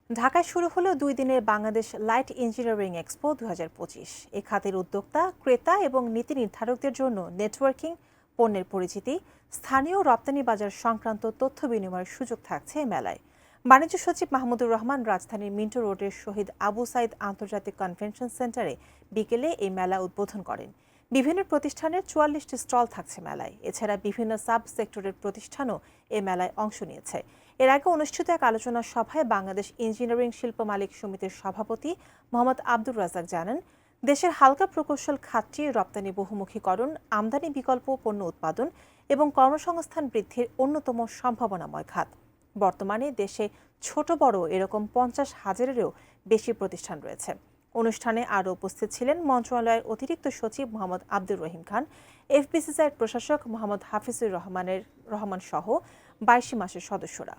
ঢাকায় শুরু হলো 2 দিনের বাংলাদেশ লাইট ইঞ্জিনিয়ারিং এক্সপো 2025। এ খাতের উদ্যোক্তা, ক্রেতা এবং নীতি নির্ধারকদের জন্য নেটওয়ার্কিং, পণ্যের পরিচিতি, স্থানীয় রপ্তানি বাজার সংক্রান্ত তথ্য বিনিময়ের সুযোগ থাকছে এই মেলায়। বাণিজ্য সচিব মাহমুদুর রহমান রাজধানীর মিন্টো রোডের শহীদ আবু সাইদ আন্তর্জাতিক কনভেনশন সেন্টারে বিকেলে এই মেলা উদ্বোধন করেন। বিভিন্ন প্রতিষ্ঠানের 44টি স্টল থাকছে মেলায়। এছাড়া বিভিন্ন সাব সেক্টরের প্রতিষ্ঠানও এ মেলায় অংশ নিয়েছে। এর আগে অনুষ্ঠিত এক আলোচনা সভায় বাংলাদেশ ইঞ্জিনিয়ারিং শিল্প মালিক সমিতির সভাপতি মোহাম্মদ আব্দুর রাজ্জাক জানান, দেশের হালকা প্রকৌশল খাতটি রপ্তানি বহুমুখীকরণ, আমদানি বিকল্প পণ্য উৎপাদন এবং কর্মসংস্থান বৃদ্ধির অন্যতম সম্ভাবনাময় খাত। বর্তমানে দেশে ছোট বড় এরকম 50,000-এরও বেশি প্রতিষ্ঠান রয়েছে। অনুষ্ঠানে আরও উপস্থিত ছিলেন মন্ত্রণালয়ের অতিরিক্ত সচিব মোহাম্মদ আব্দুর রহিম খান, এফবিসিসিআইয়ের প্রশাসক মোহাম্মদ হাফিজুর রহমান সহ 22 মাসের সদস্যরা।